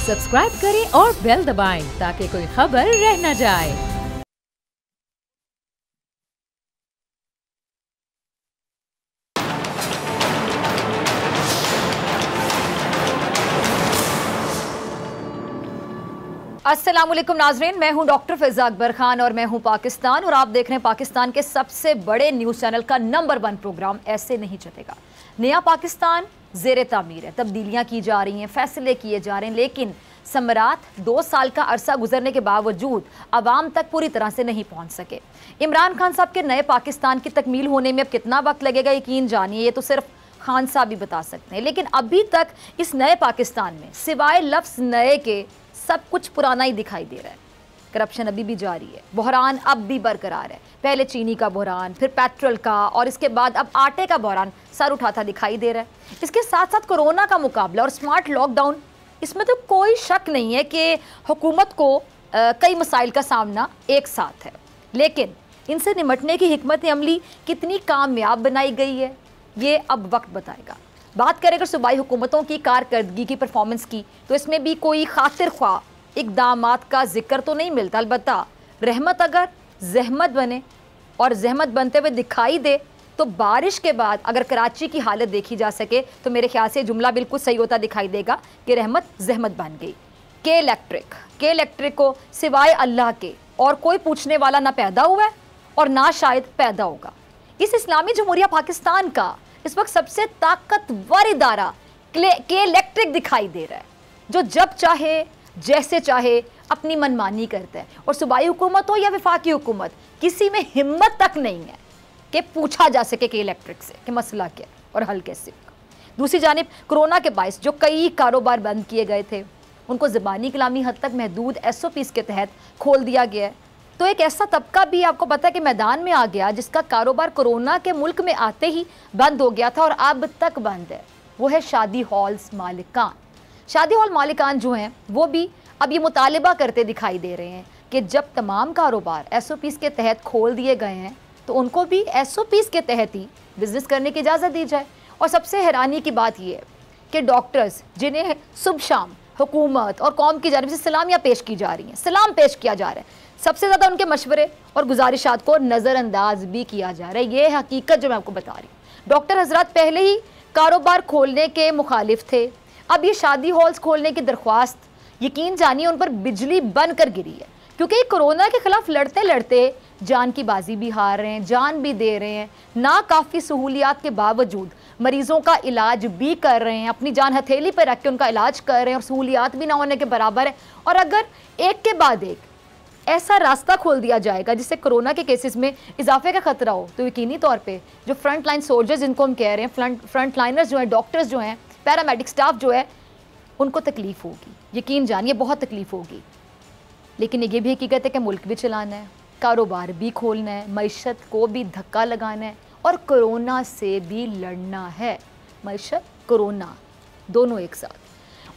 Subscribe करें और bell दबाएं ताकि कोई खबर रह न जाए। अस्सलामुअलैकुम नाजरीन, मैं हूं डॉक्टर फिजा अकबर खान और मैं हूं पाकिस्तान और आप देख रहे हैं पाकिस्तान के सबसे बड़े न्यूज़ चैनल का नंबर 1 प्रोग्राम ऐसे नहीं चलेगा। नया पाकिस्तान ज़ेरे तामीर है, तब्दीलियां की जा रही हैं, फैसले किए जा रहे हैं, लेकिन समरात 2 साल का अरसा गुजरने के बावजूद आवाम तक पूरी तरह से नहीं पहुंच सके। इमरान खान साहब के नए पाकिस्तान की तकमील होने में अब कितना वक्त लगेगा यकीन जानिए, ये तो सिर्फ खान साहब ही बता सकते हैं। लेकिन अभी तक इस नए पाकिस्तान में सिवाय लफ्ज़ नए के सब कुछ पुराना ही दिखाई दे रहा है। करप्शन अभी भी जारी है, बहरान अब भी बरकरार है। पहले चीनी का बहरान, फिर पेट्रोल का और इसके बाद अब आटे का बहरान सर उठाता दिखाई दे रहा है। इसके साथ साथ कोरोना का मुकाबला और स्मार्ट लॉकडाउन, इसमें तो कोई शक नहीं है कि हुकूमत को कई मसाइल का सामना एक साथ है, लेकिन इनसे निमटने की हिकमत अमली कितनी कामयाब बनाई गई है ये अब वक्त बताएगा। बात करें अगर सूबाई हुकूमतों की कारकर्दगी की, परफॉर्मेंस की, तो इसमें भी कोई खातिर ख्वाह इक़दामात का जिक्र तो नहीं मिलता। अलबत्ता रहमत अगर जहमत बने और जहमत बनते हुए दिखाई दे तो बारिश के बाद अगर कराची की हालत देखी जा सके तो मेरे ख्याल से जुमला बिल्कुल सही होता दिखाई देगा कि रहमत जहमत बन गई। के इलेक्ट्रिक को सिवाय अल्लाह के और कोई पूछने वाला ना पैदा हुआ है और ना शायद पैदा होगा। इस इस्लामी जमहूरिया पाकिस्तान का इस वक्त सबसे ताकतवर इदारा के इलेक्ट्रिक दिखाई दे रहा है, जो जब चाहे जैसे चाहे अपनी मनमानी करता है और सूबाई हुकूमत हो या वफाकी हुकूमत, किसी में हिम्मत तक नहीं है कि पूछा जा सके के इलेक्ट्रिक से कि मसला क्या और हल कैसे होगा। दूसरी जानिब कोरोना के बायस जो कई कारोबार बंद किए गए थे उनको ज़बानी कलामी हद तक महदूद SOPs के तहत खोल दिया गया है। तो एक ऐसा तबका भी आपको पता है कि मैदान में आ गया जिसका कारोबार कोरोना के मुल्क में आते ही बंद हो गया था और अब तक बंद है, वो है शादी हॉल्स मालिकान। शादी हॉल मालिकान जो हैं वो भी अब ये मुतालिबा करते दिखाई दे रहे हैं कि जब तमाम कारोबार SOPs के तहत खोल दिए गए हैं तो उनको भी SOPs के तहत ही बिज़नेस करने की इजाज़त दी जाए। और सबसे हैरानी की बात यह है कि डॉक्टर्स जिन्हें सुबह शाम हुकूमत और कौम की जानिब से सलामियाँ पेश की जा रही हैं, सलाम पेश किया जा रहा है, सबसे ज़्यादा उनके मशवरे और गुजारिशात को नज़रअंदाज भी किया जा रहा है। ये हकीकत जो मैं आपको बता रही हूँ। डॉक्टर हजरात पहले ही कारोबार खोलने के मुखालिफ थे, अब ये शादी हॉल्स खोलने की दरख्वास्त यकीन जानिए उन पर बिजली बन कर गिरी है, क्योंकि कोरोना के ख़िलाफ़ लड़ते लड़ते जान की बाजी भी हार रहे हैं, जान भी दे रहे हैं, ना काफ़ी सहूलियात के बावजूद मरीज़ों का इलाज भी कर रहे हैं, अपनी जान हथेली पर रख के उनका इलाज कर रहे हैं और सहूलियात भी ना होने के बराबर है। और अगर एक के बाद एक ऐसा रास्ता खोल दिया जाएगा जिससे कोरोना के केसेस में इजाफे का खतरा हो तो यकीनी तौर पे जो फ्रंट लाइन सोल्जर्स जिनको हम कह रहे हैं, फ्रंट लाइनर्स जो हैं, डॉक्टर्स जो हैं, पैरामेडिक स्टाफ जो है, उनको तकलीफ़ होगी, यकीन जानिए बहुत तकलीफ़ होगी। लेकिन ये भी हकीकत है कि मुल्क भी चलाना है, कारोबार भी खोलना है, मईशत को भी धक्का लगाना है और कोरोना से भी लड़ना है। मईशत कोरोना दोनों एक साथ।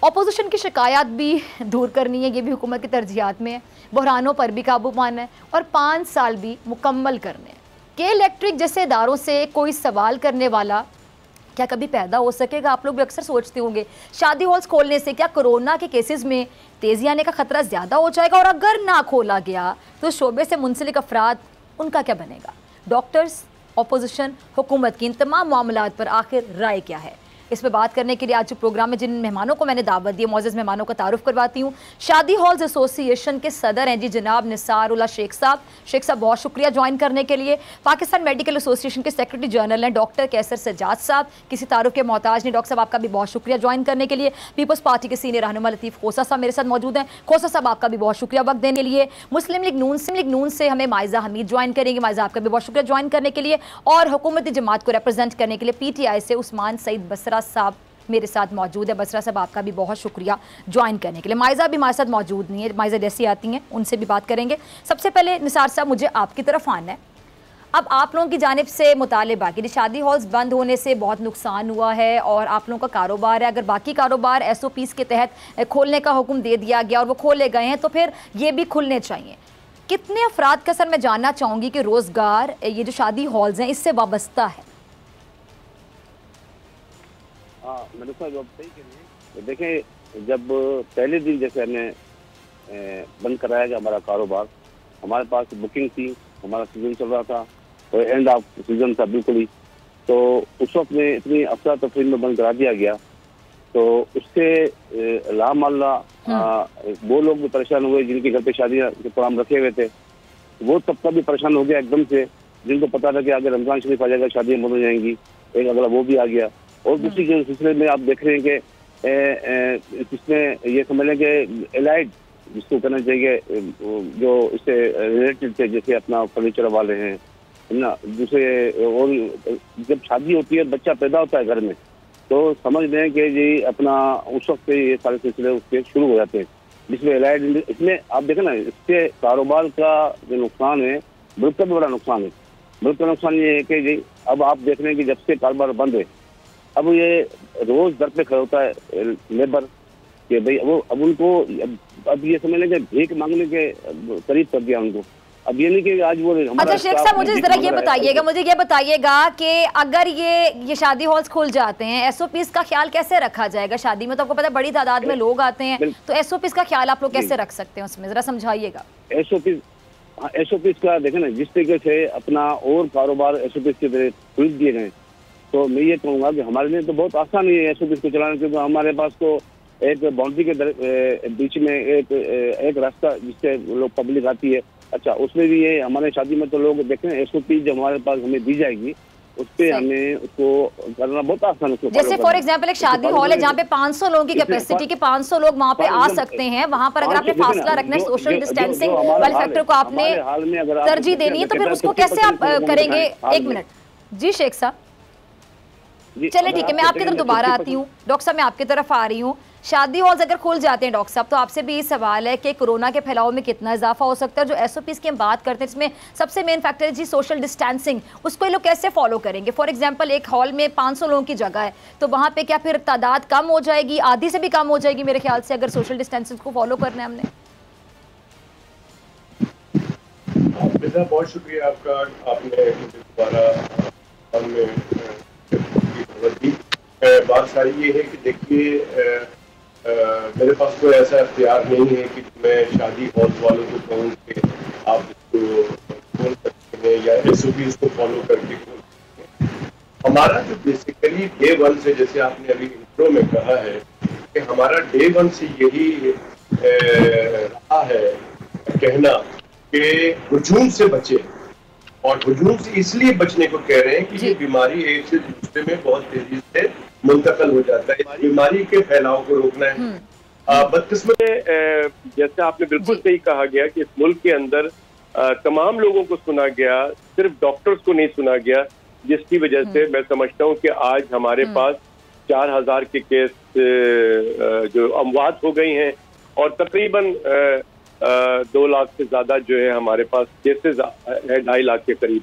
अपोजिशन की शिकायत भी दूर करनी है, ये भी हुकूमत की तरजीहात में है। बहरानों पर भी काबू पाना है और 5 साल भी मुकम्मल करने हैं। के इलेक्ट्रिक जैसे इदारों से कोई सवाल करने वाला क्या कभी पैदा हो सकेगा? आप लोग भी अक्सर सोचते होंगे शादी हॉल्स खोलने से क्या कोरोना के केसेस में तेज़ी आने का ख़तरा ज़्यादा हो जाएगा, और अगर ना खोला गया तो शोबे से मुंसलिक अफराद उनका क्या बनेगा? डॉक्टर्स, अपोजिशन, हुकूमत की इन तमाम मामलात पर आखिर राय क्या है? इस पर बात करने के लिए आज प्रोग्राम में जिन मेहमानों को मैंने दावत दी, मौजूद मेहमानों का तारुफ करवाती हूँ। शादी हॉल्स एसोसिएशन के सदर हैं जी जनाब निसारुल्लाह शेख साहब। शेख साहब बहुत शुक्रिया ज्वाइन करने के लिए। पाकिस्तान मेडिकल एसोसिएशन के सेक्रेटरी जनरल हैं डॉक्टर कैसर सज्जाद साहब, किसी तारुफ के मोहताज नहीं। डॉक्टर साहब आपका भी बहुत शुक्रिया ज्वाइन करने के लिए। पीपल्स पार्टी के सीनियर रहनुमा लतीफ़ खोसा साहब मेरे साथ मौजूद हैं। खोसा साहब आपका भी बहुत शुक्रिया वक्त देने के लिए। मुस्लिम लीग नून से हमें माइज़ा हमीद ज्वाइन करेंगे। माइज़ा आपका भी बहुत शुक्रिया ज्वाइन करने के लिए। और हुकूमती जमात को रिप्रेजेंट करने के लिए PTI से उस्मान सईद बसरा साहब मेरे साथ मौजूद है। बसरा साहब आपका भी बहुत शुक्रिया ज्वाइन करने के लिए। माइज़ा भी हमारे साथ मौजूद नहीं है, माइज़ा जैसी आती हैं उनसे भी बात करेंगे। सबसे पहले निसार साहब मुझे आपकी तरफ आना है। अब आप लोगों की जानिब से मुतालिबा कि शादी हॉल्स बंद होने से बहुत नुकसान हुआ है और आप लोगों का कारोबार है, अगर बाकी कारोबार SOPs के तहत खोलने का हुक्म दे दिया गया और वो खोले गए हैं तो फिर ये भी खुलने चाहिए। कितने अफराद का सर मैं जानना चाहूँगी कि रोज़गार ये जो शादी हॉल्स हैं इससे वाबस्ता है? हाँ, मैंने सही कह रही है। देखें जब पहले दिन जैसे हमने बंद कराया गया हमारा कारोबार, हमारे पास बुकिंग थी, हमारा सीजन चल रहा था और एंड ऑफ सीजन था बिल्कुल ही। तो उस वक्त में इतनी अफरा तफरी में बंद करा दिया गया, तो उससे लामाल्ला वो लोग भी परेशान हुए जिनके घर पे शादियाँ के प्रोग्राम रखे हुए थे। वो तबका भी परेशान हो गया एकदम से, जिनको पता था कि आगे रमजान शरीफ आ जाएगा, शादियाँ बंद हो जाएंगी, एक अगला वो भी आ गया। और दूसरी के सिलसिले में आप देख रहे हैं कि इसमें ये समझ लें कि एलाइड जिसको कहना चाहिए जो इससे रिलेटेड थे, जैसे अपना फर्नीचर वाले हैं ना, दूसरे। और जब शादी होती है, बच्चा पैदा होता है घर में, तो समझ लें कि जी अपना उस वक्त से ये सारे सिलसिले उसके शुरू हो जाते हैं, जिसमें एलाइड। इसमें आप देखें ना, इससे कारोबार का जो नुकसान है बिल्कुल बड़ा नुकसान है। बिल्कुल नुकसान ये है कि जी अब आप देख रहे हैं कि जब से कारोबार बंद है, अब ये रोज दर पे खड़ा होता है लेबर कि भाई वो अब उनको अब ये समझ लें कि भीख मांगने के करीब कर दिया उनको। अब ये नहीं कि आज वो अच्छा शेख साहब, मुझे जरा ये बताइएगा कि अगर ये शादी हॉल्स खुल जाते हैं, एसओपीज का ख्याल कैसे रखा जाएगा? शादी में तो आपको पता है बड़ी तादाद में लोग आते हैं, तो एसओपीज का ख्याल आप लोग कैसे रख सकते हैं उसमें, जरा समझाइएगा। एसओपीज का देखें ना, जिस तरीके से अपना और कारोबार एसओपीज के जरिए खुल दिए गए, तो मैं ये कहूँगा कि हमारे लिए तो बहुत आसान है एसओपीज को चलाना, क्योंकि हमारे पास तो एक बाउंड्री के बीच में एक रास्ता जिससे लोग पब्लिक आती है। अच्छा, उसमें भी ये हमारे शादी में तो लोग देखें एसओपी जब हमारे पास हमें दी जाएगी, उस पर हमें उसको करना बहुत आसान है। जैसे फॉर एग्जांपल एक शादी हॉल है जहाँ पे 500 लोगों की कैपेसिटी के 500 लोग वहाँ पे आ सकते हैं, वहाँ पर अगर आपने फासला रखना है, सोशल डिस्टेंसिंग वाले फैक्टर को आपने तरजीह देनी है, तो फिर उसको कैसे आप करेंगे? एक मिनट जी शेख साहब, चलिए ठीक है, मैं आपकी तरफ दोबारा आती हूँ। डॉक्टर साहब मैं आपकी तरफ आ रही हूँ। शादी हॉल्स अगर खुल जाते हैं डॉक्टर साहब, तो आपसे भी ये सवाल है कि कोरोना के फैलाव में कितना इजाफा हो सकता है? जो एसओपीज की हम बात करते हैं, इसमें सबसे मेन फैक्टर है जी सोशल डिस्टेंसिंग, उसको ये लोग कैसे फॉलो करेंगे? फॉर एग्जांपल एक हॉल में 500 लोगों की जगह है, तो वहाँ पे क्या फिर तादाद कम हो जाएगी, आधी से भी कम हो जाएगी मेरे ख्याल से, अगर सोशल डिस्टेंसिंग को फॉलो करना है हमने? बहुत शुक्रिया आपका, आपने दोबारा बात सारी ये है कि देखिए मेरे पास कोई ऐसा इख्तियार नहीं है कि मैं शादी हॉल वालों को कहूँ कि आप इसको खोल सकते हैं या एसओपी इसको फॉलो करके खोल सकते हैं। हमारा जो बेसिकली डे वन से, जैसे आपने अभी इंट्रो में कहा है कि हमारा डे वन से यही रहा है कहना कि हुजूम से बचे, और हुजूम से इसलिए बचने को कह रहे हैं कि ये बीमारी एक से दूसरे में बहुत तेजी से मुंतकिल हो जाता है, इस बीमारी के फैलाव को रोकना है। बदकिस्मत जैसे आपने बिल्कुल सही कहा गया कि इस मुल्क के अंदर तमाम लोगों को सुना गया, सिर्फ डॉक्टर्स को नहीं सुना गया, जिसकी वजह से मैं समझता हूँ कि आज हमारे पास 4000 के केस जो अमवात हो गई हैं, और तकरीबन 2 लाख से ज्यादा जो है हमारे पास केसेस है, 2.5 लाख के करीब।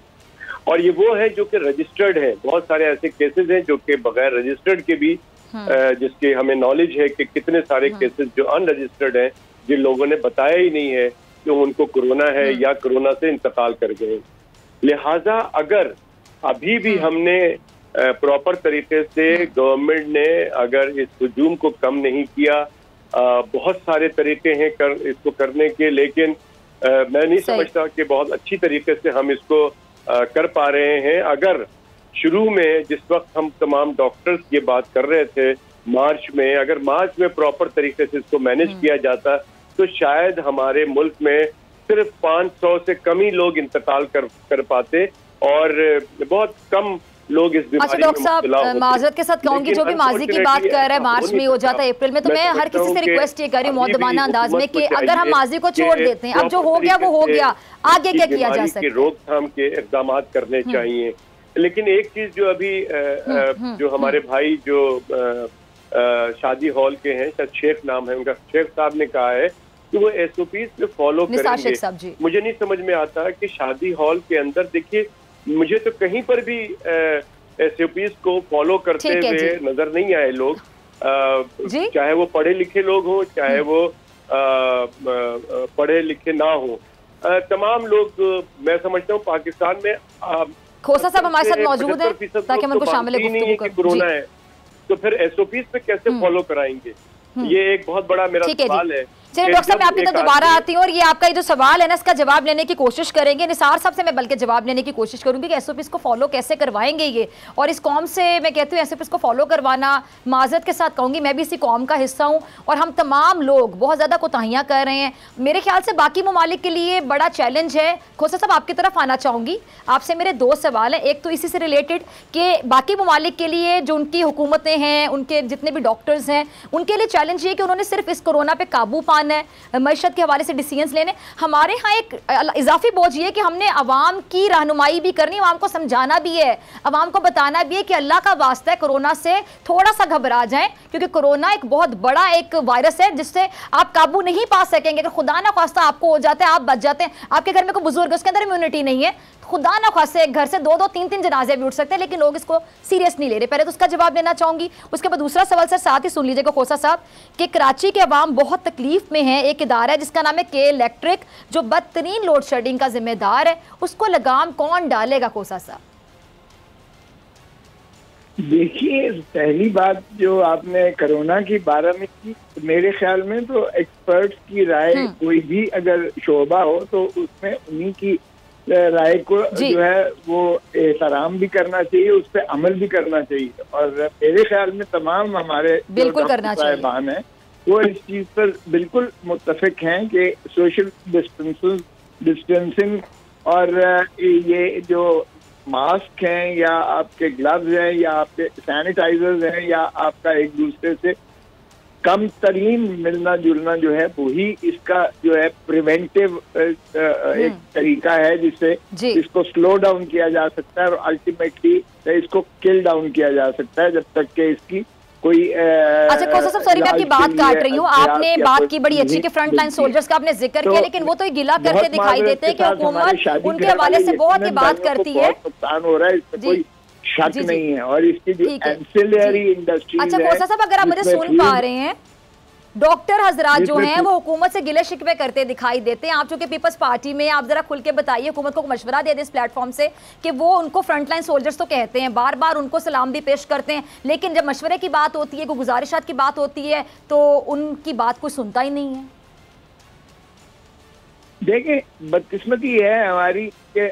और ये वो है जो कि रजिस्टर्ड है। बहुत सारे ऐसे केसेस हैं जो कि बगैर रजिस्टर्ड के भी जिसके हमें नॉलेज है कि कितने सारे केसेस जो अनरजिस्टर्ड हैं, जिन लोगों ने बताया ही नहीं है कि उनको कोरोना है या कोरोना से इंतकाल कर गए। लिहाजा अगर अभी भी हमने प्रॉपर तरीके से गवर्नमेंट ने अगर इस हुजूम को कम नहीं किया, बहुत सारे तरीके हैं इसको करने के, लेकिन मैं नहीं समझता कि बहुत अच्छी तरीके से हम इसको कर पा रहे हैं। अगर शुरू में जिस वक्त हम तमाम डॉक्टर्स ये बात कर रहे थे मार्च में, अगर मार्च में प्रॉपर तरीके से इसको मैनेज किया जाता, तो शायद हमारे मुल्क में सिर्फ 500 से कम ही लोग इंतकाल कर पाते और बहुत कम लोग इस बीमारी में डॉक्टर साहब माजरत के साथ कहूंगी, जो भी माजी की बात कर रहा है मार्च में हो जाता है अप्रैल में, तो मैं हर किसी से रिक्वेस्ट ये कर रही हूँ मुअद्दबाना अंदाज में कि अगर हम माजी को छोड़ देते हैं, अब जो हो गया वो हो गया, आगे क्या किया जा सकता है? रोकथाम के इक़दाम करने चाहिए। लेकिन एक चीज जो अभी जो हमारे भाई जो शादी हॉल के हैं, शायद शेख नाम है उनका, शेख साहब ने कहा है कि वो एसओपीज पे फॉलो करेंगे। मुझे नहीं समझ में आता कि शादी हॉल के अंदर, देखिए मुझे तो कहीं पर भी एसओपीज को फॉलो करते हुए नजर नहीं आए लोग, चाहे वो पढ़े लिखे लोग हो, चाहे वो पढ़े लिखे ना हो, तमाम लोग मैं समझता हूँ पाकिस्तान में। खोसा साहब हमारे साथ मौजूद हैं ताकि हम उनको शामिल कोरोना है, तो फिर एसओपीज पे कैसे फॉलो कराएंगे? ये एक बहुत बड़ा मेरा सवाल है। चलिए डॉक्टर साहब, मैं आपकी तो दोबारा आती हूँ और ये आपका ये जो सवाल है ना, इसका जवाब लेने की कोशिश करेंगे। निसार साहब से मैं बल्कि जवाब लेने की कोशिश करूंगी कि एसओपीस को फॉलो कैसे करवाएंगे ये, और इस कौम से मैं कहती हूँ एसओपीस को फॉलो करवाना, माजरत के साथ कहूँगी मैं भी इसी कौम का हिस्सा हूँ और हम तमाम लोग बहुत ज़्यादा कोताहियाँ कर रहे हैं। मेरे ख्याल से बाकी ममालिक के लिए बड़ा चैलेंज है। खोसा साहब, आपकी तरफ आना चाहूँगी। आपसे मेरे दो सवाल हैं। एक तो इसी से रिलेटेड कि बाकी ममालिक के लिए जो उनकी हुकूमतें हैं, उनके जितने भी डॉक्टर्स हैं, उनके लिए चैलेंज ये कि उन्होंने सिर्फ इस कोरोना पे काबू पाना है, मईशत के हवाले से डिसीजंस लेने। हमारे यहाँ एक इजाफी बोझ ये कि हमने अवाम की रहनुमाई भी करनी, अवाम को समझाना भी है, अवाम को बताना भी है कि अल्लाह का वास्ता है कोरोना से थोड़ा सा घबरा जाएं, क्योंकि कोरोना एक बहुत बड़ा एक वायरस है जिससे आप काबू नहीं पा सकेंगे। अगर खुदा ना खास्ता आपको हो जाता है, आप बच जाते हैं, आपके घर में कोई बुजुर्ग है उसके अंदर इम्यूनिटी नहीं है, खुदा ना खास्ता एक घर से दो दो तीन तीन जनाजे भी उठ सकते हैं, लेकिन लोग इसको सीरियस नहीं ले रहे। पहले तो उसका जवाब देना चाहूंगी। उसके बाद दूसरा सवाल सर साथ ही सुन लीजिएगा खोसा साहब, कि कराची के अवाम बहुत तकलीफ में है। एक इदारा है जिसका नाम है के इलेक्ट्रिक, जो बदतरीन लोड शेडिंग का जिम्मेदार है, उसको लगाम कौन डालेगा खोसा साहब? देखिए, पहली बात जो आपने कोरोना की बारे में की, मेरे ख्याल में तो एक्सपर्ट्स की राय, कोई भी अगर शोबा हो तो उसमें उन्हीं की राय को जो है वो एहतराम भी करना चाहिए, उस पर अमल भी करना चाहिए। और मेरे ख्याल में तमाम हमारे बिल्कुल करना चाहिए साहिबान हैं वो इस चीज पर बिल्कुल मुत्तफिक हैं कि सोशल डिस्टेंसिंग और ये जो मास्क हैं या आपके ग्लव्स हैं या आपके सैनिटाइजर्स हैं या आपका एक दूसरे से कम तरीन मिलना जुलना जो है वही इसका जो है प्रिवेंटिव एक तरीका है जिससे इसको स्लो डाउन किया जा सकता है और अल्टीमेटली इसको किल डाउन किया जा सकता है, जब तक कि इसकी कोई अच्छा खोसा साहब, सॉरी मैं आपकी बात काट रही हूँ। आपने बात की बड़ी अच्छी कि फ्रंट लाइन सोल्जर्स का आपने जिक्र किया, लेकिन वो तो गिला करते दिखाई देते हैं कि हुकूमत उनके हवाले से बहुत ही बात करती है। नुकसान हो रहा है, इसमें कोई शक नहीं है। और इसकी जो एंसिलरी इंडस्ट्री, अच्छा खोसा साहब, अगर आप मुझे सुन पा रहे हैं, डॉक्टर हजरात जो हैं वो हुकूमत से गिले शिकवे करते दिखाई देते हैं। आप चूंकि पीपल्स पार्टी में, आप जरा खुल के बताइए, हुकूमत को मशवरा दे दें इस प्लेटफॉर्म से कि वो उनको फ्रंटलाइन सोल्जर्स तो कहते हैं, बार बार उनको सलाम भी पेश करते हैं, लेकिन जब मशवरे की बात होती है, कोई गुजारिशात की बात होती है, तो उनकी बात कोई सुनता ही नहीं है। देखिए, बदकिस्मती है हमारी कि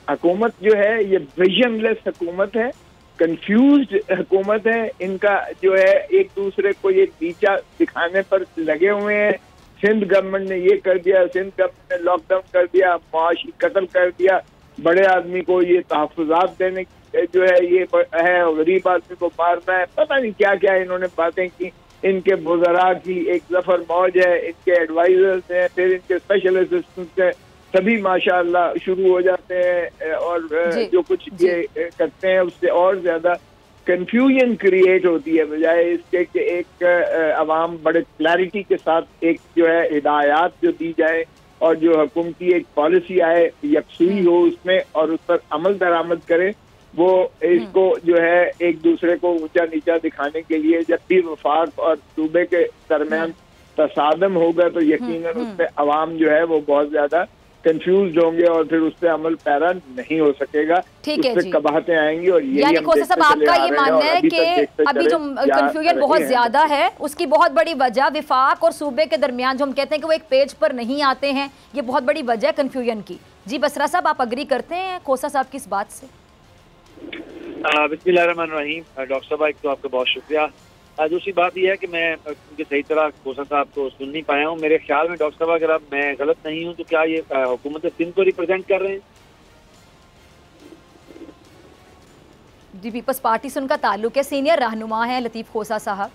हुकूमत जो है ये विजनलेस हुकूमत है, कंफ्यूज्ड हुकूमत है। इनका जो है एक दूसरे को ये नीचा दिखाने पर लगे हुए हैं। सिंध गवर्नमेंट ने ये कर दिया, सिंध गवर्नमेंट ने लॉकडाउन कर दिया, मुआशी कत्ल कर दिया, बड़े आदमी को ये तहफ़्फ़ुज़ात देने जो है ये है, गरीब आदमी को मारना है, पता नहीं क्या क्या इन्होंने बातें की। इनके वज़रा की एक जफर मौज है, इनके एडवाइजर्स हैं, फिर इनके स्पेशल असिस्टेंट्स हैं, सभी माशाअल्लाह शुरू हो जाते हैं और जो कुछ ये करते हैं उससे और ज्यादा कंफ्यूजन क्रिएट होती है, बजाय इसके कि एक अवाम बड़े क्लैरिटी के साथ एक जो है हिदायत जो दी जाए और जो हुकूमती एक पॉलिसी आए, यकसुई हो उसमें और उस पर अमल दरामद करे। वो इसको जो है एक दूसरे को ऊंचा नीचा दिखाने के लिए जब भी वफाक और सूबे के दरमियान तसादम होगा तो यकीनन उसमें अवाम जो है वो बहुत ज्यादा कंफ्यूज होंगे और फिर उस पर अमल पैरा नहीं हो सकेगा, उससे कबाहतें आएंगी। और यानी खोसा साहब, आपका ये मानना है कि अभी जो कंफ्यूजन बहुत ज्यादा है उसकी बहुत बड़ी वजह विफाक और सूबे के दरमियान जो हम कहते हैं कि वो एक पेज पर नहीं आते हैं, ये बहुत बड़ी वजह है कंफ्यूजन की। जी बसरा साहब, आप अग्री करते हैं खोसा साहब की इस बात से? बिस्मिल्लाहिर्रहमानिर्रहीम। डॉक्टर साहब, एक तो आपका बहुत शुक्रिया। दूसरी बात यह है कि मैं उनके सही तरह खोसा साहब को सुन नहीं पाया हूँ। मेरे ख्याल में डॉक्टर साहब, अगर अब मैं गलत नहीं हूँ तो क्या ये हुकूमत सिंध को रिप्रेजेंट कर रहे हैं? जी, पीपल्स पार्टी से उनका ताल्लुक है, सीनियर रहनुमा है लतीफ खोसा साहब।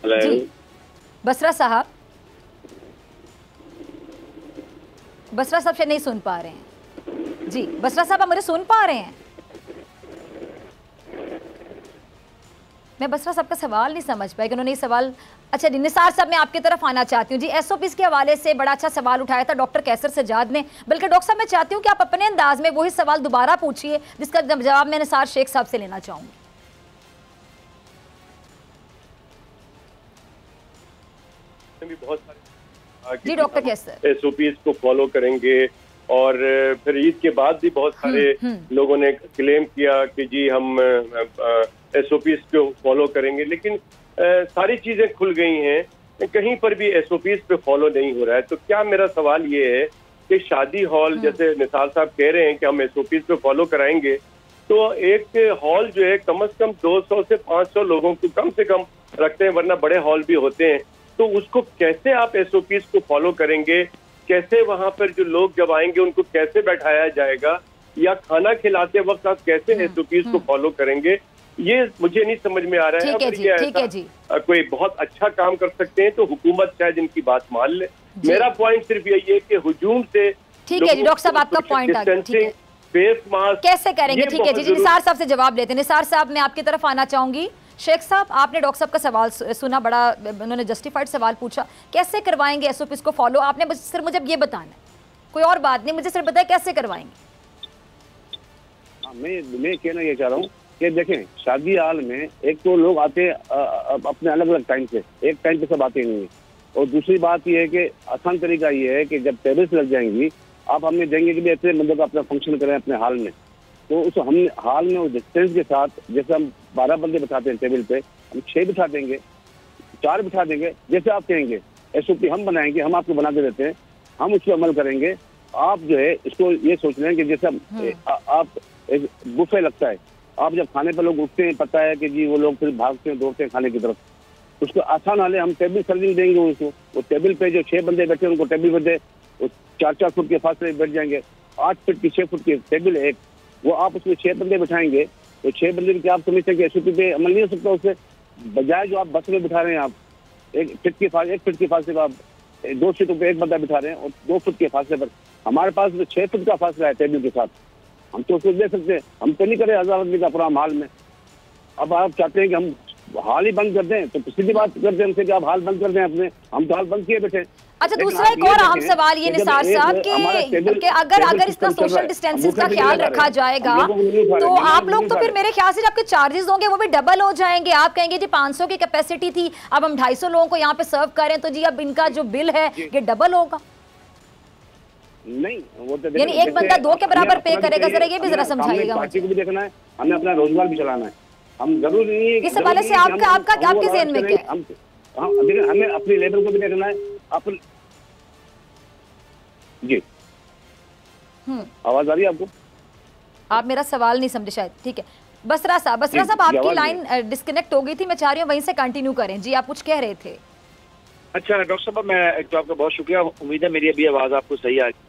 हेलो जी बसरा साहब, बसरा साहब शायद नहीं सुन पा रहे हैं। जी बसरा साहब, आप मुझे सुन पा रहे हैं? मैं बसरा साहब का सवाल नहीं समझ पाई कि उन्होंने ये सवाल। अच्छा जी निसार साहब, मैं आपकी तरफ आना चाहती हूँ। जी एसओपीस के हवाले से बड़ा अच्छा सवाल उठाया था डॉक्टर कैसर सजाद ने, बल्कि डॉक्टर साहब मैं चाहती हूँ कि आप अपने अंदाज में वही सवाल दोबारा पूछिए जिसका जवाब मैं निसार शेख साहब से लेना चाहूँगी। बहुत सारे जी डॉक्टर कैसर एसओपीस को फॉलो करेंगे और फिर ईद के बाद भी बहुत सारे लोगों ने क्लेम किया कि जी हम SOPs को फॉलो करेंगे, लेकिन सारी चीजें खुल गई हैं, कहीं पर भी SOPs पे फॉलो नहीं हो रहा है। तो क्या मेरा सवाल ये है कि शादी हॉल, जैसे निसार साहब कह रहे हैं कि हम SOPs पे फॉलो कराएंगे, तो एक हॉल जो है कम से कम 200 से 500 लोगों को कम से कम रखते हैं, वरना बड़े हॉल भी होते हैं। तो उसको कैसे आप SOPs को फॉलो करेंगे? कैसे वहां पर जो लोग जब आएंगे उनको कैसे बैठाया जाएगा, या खाना खिलाते वक्त आप कैसे SOPs को फॉलो करेंगे? ये मुझे नहीं समझ में आ रहा है। ठीक है जी। कोई बहुत अच्छा काम कर सकते हैं तो हुकूमत शायद इनकी बात मान ले। मेरा पॉइंट सिर्फ यही है कि हुजूम से, ठीक है जी डॉक्टर साहब, आपका पॉइंट आ गया। ठीक है, फेस मास्क कैसे करेंगे? ठीक है जी, निसार साहब से जवाब लेते हैं। निसार साहब, मैं आपकी तरफ आना चाहूंगी। शेख साहब, आपने डॉक्टर साहब का सवाल सुना, बड़ा उन्होंने जस्टिफाइड सवाल पूछा, कैसे करवाएंगे SOPs को फॉलो? आपने सिर्फ मुझे ये बताना है, कोई और बात नहीं, मुझे सिर्फ बताया कैसे करवाएंगे। मैं कहना ये चाह रहा हूँ कि देखें, शादी हाल में एक तो लोग आते हैं अपने अलग अलग टाइम से, एक टाइम पे सब आते नहीं है। और दूसरी बात ये है कि आसान तरीका ये है कि जब टेबल्स लग जाएंगी, आप हमें देंगे कि इतने बंदों का अपना फंक्शन करें अपने हाल में, तो उस हम हाल में उस डिस्टेंस के साथ, जैसे हम 12 बंदे बिठाते हैं टेबल पे, हम 6 बिठा देंगे, 4 बिठा देंगे, जैसे आप कहेंगे। SOP हम बनाएंगे, हम आपको बना के देते हैं, हम उस पर अमल करेंगे। आप जो है इसको ये सोच रहे हैं कि जैसे आप एक बुफे लगता है, आप जब खाने पर लोग उठते हैं, पता है कि जी वो लोग फिर भागते हैं, दौड़ते हैं खाने की तरफ, उसको आसान हाल है, हम टेबल सर्विंग देंगे उसको। वो टेबल पे जो 6 बंदे बैठे हैं उनको टेबल पर दे, 4-4 फुट के फासले बैठ जाएंगे। 8 फुट की 6 फुट की टेबल है एक, वो आप उसमें 6 बंदे बिठाएंगे, तो 6 बंदे की आप समझते हैं कि SOP पे अमल नहीं हो सकता उससे? बजाय जो आप बस में बिठा रहे हैं, आप 1 फुट के फासले पर आप 2 सीटों पे एक बंदा बिठा रहे हैं, और 2 फुट के फासले पर हमारे पास तो 6 फुट का फासला है टेबल के साथ, हम तो उसको दे सकते हैं। हम तो नहीं करें 1000 आदमी का प्रोग्राम हाल में। अब आप चाहते हैं कि हम हाल ही बंद कर दें, तो सीधी बात करते हैं हमसे कि आप हाल बंद कर दें अपने, हम तो हाल बंद किए बैठे। अच्छा, दूसरा एक और अहम सवाल ये निसार साहब कि अगर इतना सोशल डिस्टेंसिंग का ख्याल रखा जाएगा, तो आप लोग तो फिर मेरे ख्याल से आपके चार्जेस होंगे वो भी डबल हो जाएंगे। आप कहेंगे जी 500 की कैपेसिटी थी, अब हम 250 लोगों को यहाँ पे सर्व करें, तो जी अब इनका जो बिल है ये डबल होगा। नहीं, वो तो यानी एक बंदा 2 के बराबर पे करेगा, जरा ये भी जरा समझाइएगा। पार्टी को भी देखना है, हमें अपना रोजगार भी चलाना है। हम जरूर नहीं है इस हवाले से आपके ज़हन में क्या है? हमें अपनी लेबर को भी देखना है अपन। जी, आवाज आ रही है आपको? आप मेरा सवाल नहीं समझे शायद। ठीक है, बसरा साहब आपकी लाइन डिस्कनेक्ट हो गई थी, मैं चाह रही हूँ वहीं से कंटिन्यू करें। जी, आप कुछ कह रहे थे। अच्छा डॉक्टर साहब, मैं एक तो आपका बहुत शुक्रिया, उम्मीद है मेरी अभी आवाज आपको सही आ रही?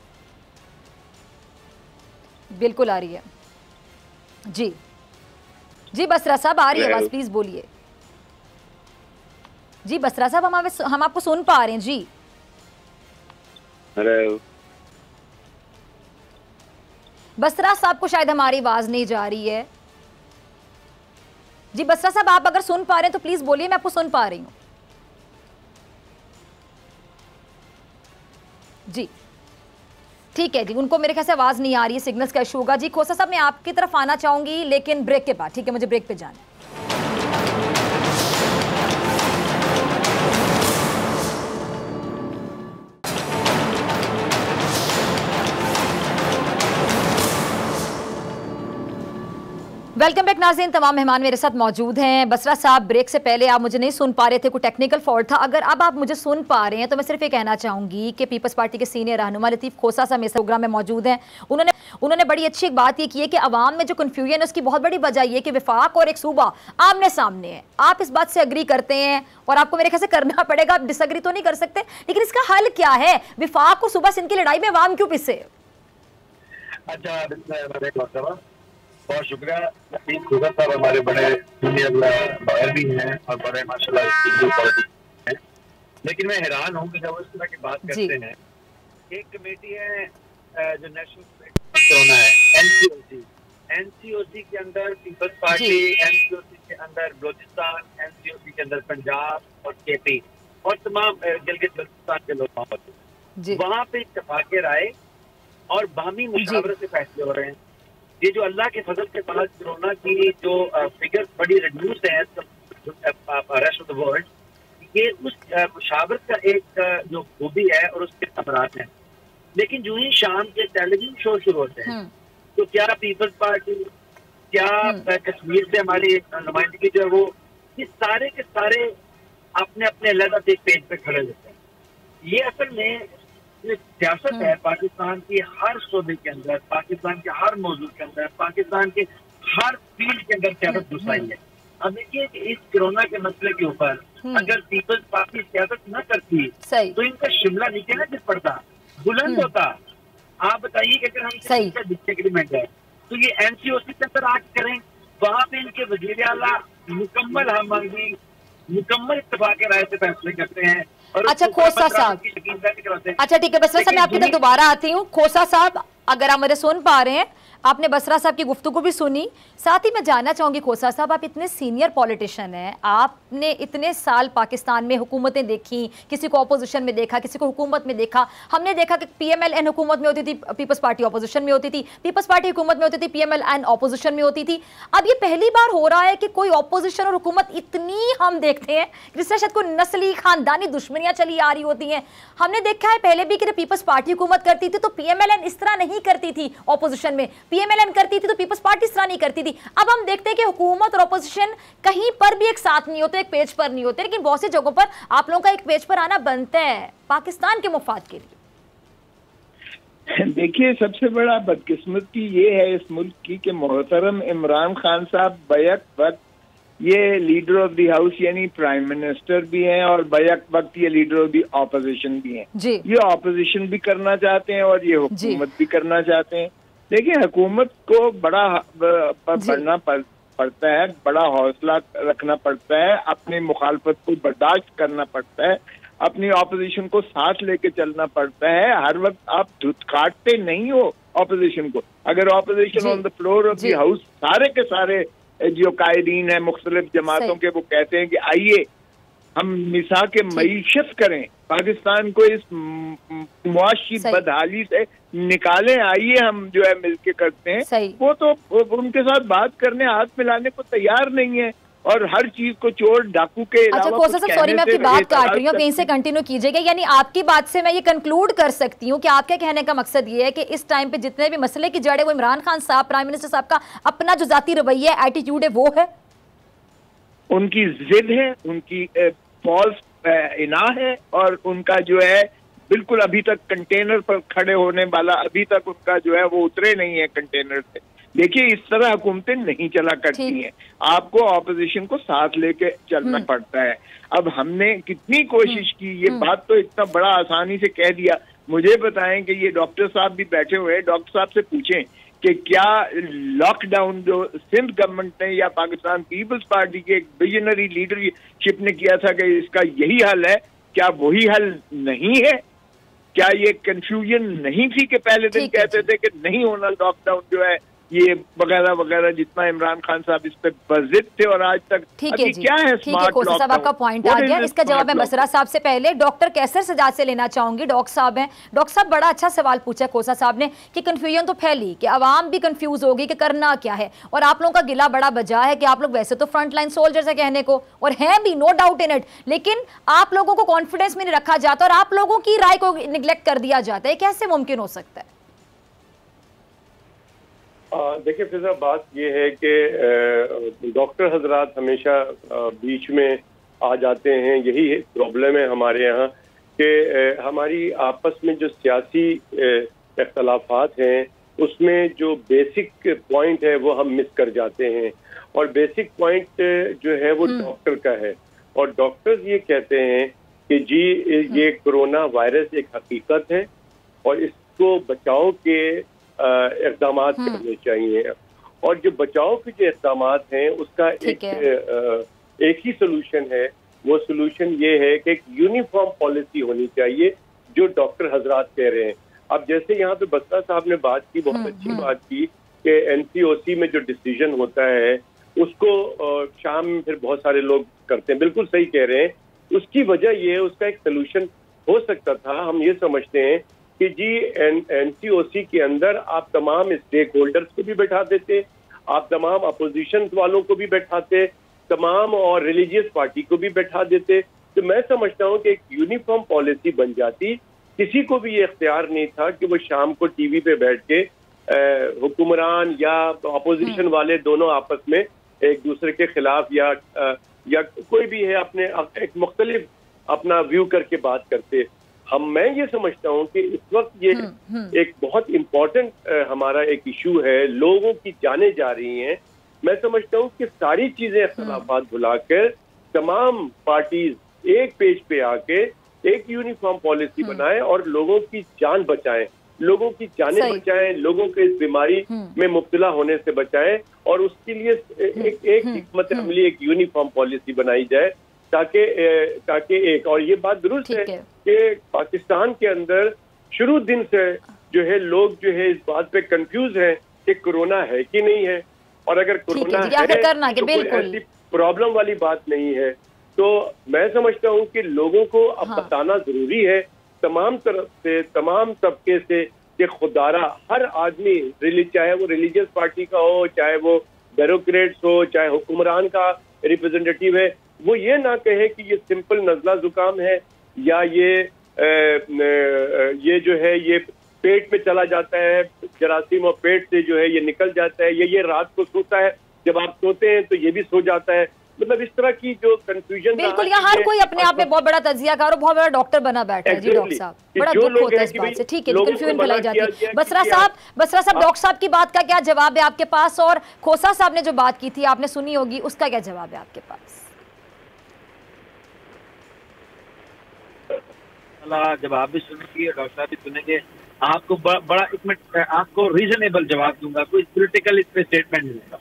बिल्कुल आ रही है जी। जी बसरा साहब, आ रही है आवाज, प्लीज बोलिए। जी बसरा साहब, हम आपको सुन पा रहे हैं जी। हेलो बसरा साहब को शायद हमारी आवाज नहीं जा रही है। जी बसरा साहब, आप अगर सुन पा रहे हैं तो प्लीज बोलिए, मैं आपको सुन पा रही हूँ। जी ठीक है जी, उनको मेरे ख्याल से आवाज नहीं आ रही है, सिग्नल्स का इशू होगा। जी खोसा साहब, मैं आपकी तरफ आना चाहूंगी लेकिन ब्रेक के बाद। ठीक है, मुझे ब्रेक पे जाना है। वेलकम बैक नाज़रीन, तमाम मेहमान मेरे साथ मौजूद हैं। बसरा साहब, ब्रेक से पहले आप मुझे नहीं सुन पा रहे थे, कोई टेक्निकल फॉल्ट था। अगर अब आप मुझे सुन पा रहे हैं तो मैं सिर्फ ये कहना चाहूँगी कि पीपल्स पार्टी के सीनियर रहनुमा लतीफ़ खोसा साहब मेरे प्रोग्राम में मौजूद हैं। उन्होंने बड़ी अच्छी एक बात ये की है कि अवाम में जो कन्फ्यूजन है उसकी बहुत बड़ी वजह ये कि वफाक और एक सूबा आमने सामने है। आप इस बात से अग्री करते हैं और आपको मेरे ख्याल से करना पड़ेगा, आप डिसअग्री तो नहीं कर सकते, लेकिन इसका हल क्या है? वफाक और सूबा सिंध की लड़ाई में अवाम क्यों पिसे? अच्छा, बहुत शुक्रिया। लतीफ़ खोसा साहब हमारे बड़े सीनियर लॉयर भी हैं और बड़े माशाल्लाह हैं, लेकिन मैं हैरान हूँ कि जब इस तरह की बात करते हैं। एक कमेटी है जो नेशनल कोरोना है, एनसीओसी के अंदर पीपल्स पार्टी, एनसीओसी के अंदर बलोचिस्तान, एनसीओसी के अंदर पंजाब और केपी और तमाम गिलगित बल्तिस्तान के लोग मौजूद। वहाँ पे इत्तेफाक राय और बाहमी मुशावरत से फैसले हो रहे हैं। ये जो अल्लाह के फजल के बाद कोरोना की जो फिगर्स बड़ी रिड्यूस है रेस्ट ऑफ द वर्ल्ड, ये उस मुशावरत का एक जो खूबी है और उसके समरात हैं। लेकिन जो ही शाम के टेलीविजन शो शुरू होते हैं तो क्या पीपल्स पार्टी, क्या कश्मीर से हमारी नुमाइंदगी जो है वो, ये सारे के सारे अपने अपने अलग एक पेज पे खड़े होते हैं। ये असल में सियासत है पाकिस्तान की हर शोबे के अंदर, पाकिस्तान के हर मौजूद के अंदर, पाकिस्तान के हर फील्ड के अंदर सियासत घुसाई है। अब देखिए कि इस कोरोना के मसले के ऊपर अगर पीपल्स पार्टी सियासत न करती तो इनका शिमला नीचे न गिर पड़ता, बुलंद होता। आप बताइए कि अगर हम डिसएग्रीमेंट है तो ये एनसीओसी के अंदर आके करें, वहां पे इनके वजीर आला मुकम्मल हमआहंगी, मुकम्मल इत्तेफाक राय से फैसले करते हैं। अच्छा खोसा साहब, अच्छा ठीक है बसरा साहब, मैं आपकी तरफ दोबारा आती हूँ। खोसा साहब, अगर आप मुझे सुन पा रहे हैं, आपने बसरा साहब की गुफ्तगू भी सुनी, साथ ही मैं जानना चाहूंगी खोसा साहब, आप इतने सीनियर पॉलिटिशियन हैं, आपने इतने साल पाकिस्तान में हुकूमतें देखी, किसी को अपोजिशन में देखा, किसी को हुकूमत में देखा। हमने देखा कि PMLN हुकूमत में होती थी, पीपल्स पार्टी अपोजिशन में होती थी, पीपल्स पार्टी हुकूमत में होती थी, PMLN अपोजिशन में होती थी। अब ये पहली बार हो रहा है कि कोई अपोजिशन और हुकूमत इतनी हम देखते हैं जिससे शायद कोई नस्ली खानदानी दुश्मनियां चली आ रही होती हैं। हमने देखा है पहले भी कि पीपल्स पार्टी हुकूमत करती थी तो PMLN इस तरह नहीं करती थी, अपोजिशन में PMLN करती थी तो पीपल्स पार्टी इस तरह नहीं करती थी। अब हम देखते हैं कि हुकूमत और अपोजिशन कहीं पर भी एक साथ नहीं होते, एक पेज पर नहीं होते, लेकिन बहुत सी जगहों पर आप लोगों का एक पेज पर आना बनता है पाकिस्तान के मुफाद के लिए। देखिए, सबसे बड़ा बदकिस्मती ये है इस मुल्क की कि मोहतरम इमरान खान साहब बैक वक्त ये लीडर ऑफ द हाउस यानी प्राइम मिनिस्टर भी हैं और बैक वक्त ये लीडर ऑफ द ऑपोजिशन भी हैं। ये ऑपोजिशन भी करना चाहते हैं और ये हुकूमत भी करना चाहते हैं। देखिए, हुकूमत को बड़ा बढ़ना पड़ता है, बड़ा हौसला रखना पड़ता है, अपनी मुखालफत को बर्दाश्त करना पड़ता है, अपनी ऑपोजिशन को साथ लेके चलना पड़ता है। हर वक्त आप धुतकारते नहीं हो ऑपोजिशन को। अगर opposition on the floor of the house सारे के सारे जो कायदीन है मुख्तलिफ जमातों के, वो कहते हैं कि आइए हम मिसा के मईशत करें, पाकिस्तान को इस मुआशी बदहाली से निकालें, आइए हम जो है मिलके करते हैं, वो तो उनके साथ बात करने, हाथ मिलाने को तैयार नहीं है और हर चीज को चोर डाकू के अलावा। अच्छा खोसा साहब, सॉरी मैं आपकी बात काट रही हूँ, कहीं से कंटिन्यू कीजिएगा। यानी आपकी बात से मैं ये कंक्लूड कर सकती हूँ कि आपके कहने का मकसद ये है कि इस टाइम पे जितने भी मसले की जड़ है वो इमरान खान साहब, प्राइम मिनिस्टर साहब का अपना जो जाती रवैया है, एटीट्यूड है, वो है, उनकी जिद है, उनकी फॉल्स इना है और उनका जो है बिल्कुल अभी तक कंटेनर पर खड़े होने वाला, अभी तक उनका जो है वो उतरे नहीं है कंटेनर से। देखिए, इस तरह हुकूमतें नहीं चला करती हैं, आपको ऑपोजिशन को साथ लेके चलना पड़ता है। अब हमने कितनी कोशिश की, ये बात तो इतना बड़ा आसानी से कह दिया। मुझे बताएं कि ये डॉक्टर साहब भी बैठे हुए हैं, डॉक्टर साहब से पूछें कि क्या लॉकडाउन जो सिंध गवर्नमेंट ने या पाकिस्तान पीपल्स पार्टी के एक विजनरी लीडरशिप ने किया था कि इसका यही हल है, क्या वही हल नहीं है? क्या ये कंफ्यूजन नहीं थी कि पहले दिन कहते थे कि नहीं होना लॉकडाउन जो है ये वगैरह वगैरह, जितना इमरान खान साहब इस पे बजिद थे और आज तक क्या है स्मार्ट लॉकडाउन? साहब आपका पॉइंट आ गया, इसका जवाब मैं बसरा साहब से पहले डॉक्टर कैसर सजाद से लेना चाहूंगी। डॉक्टर साहब हैं, डॉक्टर साहब बड़ा अच्छा सवाल पूछा खोसा साहब ने कि कंफ्यूजन तो फैली कि आवाम भी कंफ्यूज होगी कि करना क्या है, और आप लोगों का गिला बड़ा बजा है कि आप लोग वैसे तो फ्रंट लाइन सोल्जर्स है कहने को, और हैं भी, नो डाउट इन इट, लेकिन आप लोगों को कॉन्फिडेंस में नहीं रखा जाता और आप लोगों की राय को निगलेक्ट कर दिया जाता है। कैसे मुमकिन हो सकता है? देखिए फिजा, बात ये है कि डॉक्टर हजरात हमेशा बीच में आ जाते हैं। यही प्रॉब्लम है हमारे यहाँ कि हमारी आपस में जो सियासी इख्तलाफात हैं उसमें जो बेसिक पॉइंट है वो हम मिस कर जाते हैं, और बेसिक पॉइंट जो है वो डॉक्टर का है। और डॉक्टर्स ये कहते हैं कि जी ये कोरोना वायरस एक हकीकत है और इसको बचाव के इक़दाम करने चाहिए, और जो बचाव के जो इक़दाम हैं उसका एक ही सोल्यूशन है। वो सोल्यूशन ये है कि एक यूनिफॉर्म पॉलिसी होनी चाहिए, जो डॉक्टर हजरात कह रहे हैं। अब जैसे यहाँ पे बसरा साहब ने बात की, बहुत अच्छी बात की कि NCOC में जो डिसीजन होता है उसको शाम में फिर बहुत सारे लोग करते हैं, बिल्कुल सही कह रहे हैं। उसकी वजह ये है, उसका एक सोल्यूशन हो सकता था, हम ये समझते हैं कि जी NCOC के अंदर आप तमाम स्टेक होल्डर्स को भी बैठा देते, आप तमाम अपोजिशन वालों को भी बैठाते, तमाम और रिलीजियस पार्टी को भी बैठा देते, तो मैं समझता हूँ कि एक यूनिफॉर्म पॉलिसी बन जाती। किसी को भी ये इख्तियार नहीं था कि वो शाम को टीवी पे बैठ के हुक्मरान या अपोजिशन वाले दोनों आपस में एक दूसरे के खिलाफ या कोई भी है अपने एक मुख्तलिफ अपना व्यू करके बात करते। मैं ये समझता हूँ कि इस वक्त ये एक बहुत इम्पोर्टेंट हमारा एक इशू है, लोगों की जानें जा रही हैं। मैं समझता हूँ कि सारी चीजें इख्तलाफात भुलाकर तमाम पार्टीज एक पेज पे आके एक यूनिफॉर्म पॉलिसी बनाएं और लोगों की जान बचाएं, लोगों की जानें बचाएं, लोगों को इस बीमारी में मुब्तला होने से बचाएं और उसके लिए एक हिकमत अमली, एक यूनिफॉर्म पॉलिसी बनाई जाए ताकि एक। और ये बात दुरुस्त है कि पाकिस्तान के अंदर शुरू दिन से जो है लोग जो है इस बात पे कंफ्यूज हैं कि कोरोना है कि नहीं है, और अगर कोरोना है तो कोई ऐसी प्रॉब्लम वाली बात नहीं है। तो मैं समझता हूँ कि लोगों को अब बताना जरूरी है तमाम तरफ से, तमाम तबके से, कि खुदारा हर आदमी, चाहे वो रिलीजियस पार्टी का हो, चाहे वो ब्यूरोक्रेट्स हो, चाहे हुक्मरान का रिप्रेजेंटेटिव है, वो ये ना कहे कि ये सिंपल नजला जुकाम है या ये जो है ये पेट में चला जाता है, जरासीम और पेट से जो है ये निकल जाता है, ये रात को सोता है, जब आप सोते हैं तो ये भी सो जाता है। मतलब इस तरह की जो कंफ्यूजन, बिल्कुल, यहाँ हर कोई अपने आप में बहुत बड़ा तजियाकार और बहुत बड़ा डॉक्टर बना बैठा है। जी डॉक्टर साहब, बड़ा दुख होता है इस बात से। ठीक है, कंफ्यूजन फैलाई जाती है। बसरा साहब डॉक्टर साहब की बात का क्या जवाब है आपके पास, और खोसा साहब ने जो बात की थी आपने सुनी होगी, उसका क्या जवाब है आपके पास? जवाब भी सुनेंगे, डॉक्टर साहब भी सुनेंगे। आपको बड़ा एक मिनट आपको रीजनेबल जवाब दूंगा, कोई पॉलिटिकल इस पे स्टेटमेंट नहीं दूंगा।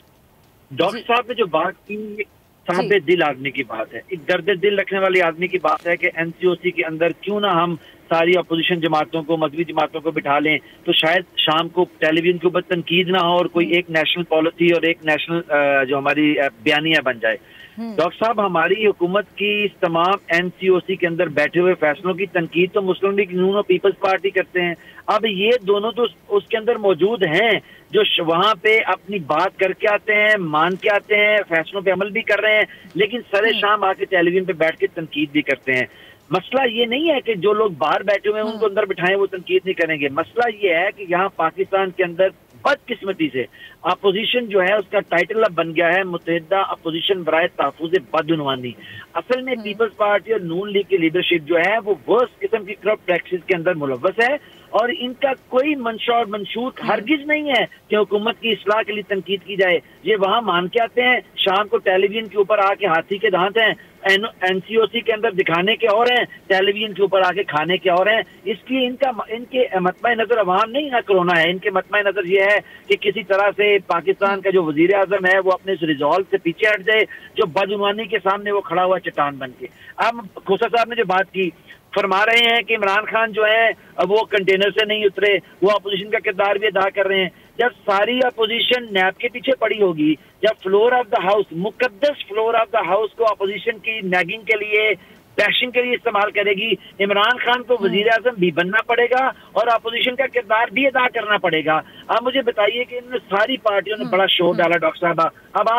डॉक्टर साहब ने जो बात की सादे दिल आदमी की बात है, एक दर्द दिल रखने वाली आदमी की बात है कि एनसीओसी के अंदर क्यों ना हम सारी अपोजिशन जमातों को, मजहबी जमातों को बिठा लें, तो शायद शाम को टेलीविजन के ऊपर तनकीद ना हो और कोई एक नेशनल पॉलिसी और एक नेशनल जो हमारी बयानिया बन जाए। डॉक्टर साहब, हमारी हुकूमत की इस तमाम एनसीओसी के अंदर बैठे हुए फैसलों की तनकीद तो मुस्लिम लीग नून और पीपल्स पार्टी करते हैं। अब ये दोनों तो उसके अंदर मौजूद हैं जो वहां पे अपनी बात करके आते हैं, मान के आते हैं, फैसलों पे अमल भी कर रहे हैं, लेकिन सरे शाम आके टेलीविजन पे बैठ के तनकीद भी करते हैं। मसला ये नहीं है कि जो लोग बाहर बैठे हुए हैं उनको अंदर बिठाएं, वो तनकीद नहीं करेंगे। मसला ये है कि यहाँ पाकिस्तान के अंदर बदकिस्मती से अपोजिशन जो है उसका टाइटल अब बन गया है मुत्तहिदा अपोजिशन बराए तहफ़्फ़ुज़ बदउनवानी। असल में पीपल्स पार्टी और नून लीग की लीडरशिप जो है वो वर्स्ट किस्म की करप्ट प्रैक्टिस के अंदर मुलव्वस है और इनका कोई मंशा और मंशूर हरगिज नहीं है कि हुकूमत की इस्लाह के लिए तनकीद की जाए। ये वहां मान के आते हैं, शाम को टेलीविजन के ऊपर आके हाथी के दांत हैं, एनसीओसी के अंदर दिखाने के और हैं, टेलीविजन के ऊपर आके खाने के और हैं। इसलिए इनके मतमा नजर अवाम नहीं ना कोरोना है, इनके मतमा नजर ये है कि किसी तरह से पाकिस्तान का जो वजीर आजम है वो अपने इस रिजॉल्व से पीछे हट जाए, जो बदउनवानी के सामने वो खड़ा हुआ चट्टान बन के। अब खोसा साहब ने जो बात की, फरमा रहे हैं कि इमरान खान जो है वो कंटेनर से नहीं उतरे, वो अपोजिशन का किरदार भी अदा कर रहे हैं। जब सारी अपोजिशन नैब के पीछे पड़ी होगी, जब फ्लोर ऑफ द हाउस, मुकद्दस फ्लोर ऑफ द हाउस को अपोजिशन की नैगिंग के लिए, बैशिंग के लिए इस्तेमाल करेगी, इमरान खान को वजीर आजम भी बनना पड़ेगा और अपोजिशन का किरदार भी अदा करना पड़ेगा। अब मुझे बताइए कि इन सारी पार्टियों ने बड़ा शोर डाला डॉक्टर साहब। अब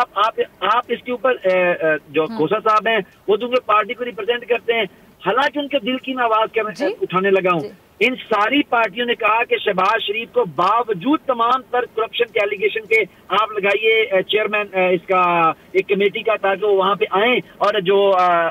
आप इसके ऊपर जो खोसा साहब हैं वो तो पार्टी को रिप्रेजेंट करते हैं, हालांकि उनके दिल की मैं आवाज उठाने लगा हूँ। इन सारी पार्टियों ने कहा कि शहबाज शरीफ को बावजूद तमाम तर करप्शन के एलिगेशन के आप लगाइए चेयरमैन इसका एक कमेटी का, ताकि वो वहां पे आए और जो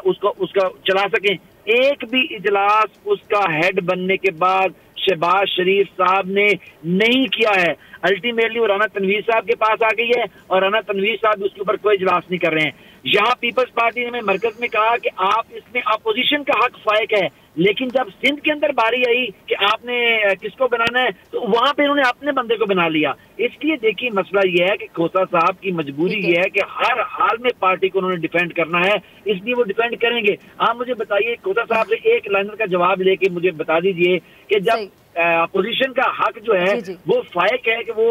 उसका चला सकें। एक भी इजलास उसका हेड बनने के बाद शहबाज शरीफ साहब ने नहीं किया है। अल्टीमेटली वो राना तनवीर साहब के पास आ गई है और राना तनवीर साहब उसके ऊपर कोई इजलास नहीं कर रहे हैं। यहाँ पीपल्स पार्टी ने मरकज में कहा कि आप इसमें अपोजिशन का हक फायक है, लेकिन जब सिंध के अंदर बारी आई कि आपने किसको बनाना है तो वहां पे उन्होंने अपने बंदे को बना लिया। इसलिए देखिए मसला ये है कि खोसा साहब की मजबूरी ये है कि हर हाल में पार्टी को उन्होंने डिफेंड करना है, इसलिए वो डिफेंड करेंगे। आप मुझे बताइए, खोसा साहब से एक लाइनर का जवाब लेके मुझे बता दीजिए कि जब अपोजिशन का हक जो है वो फायक है कि वो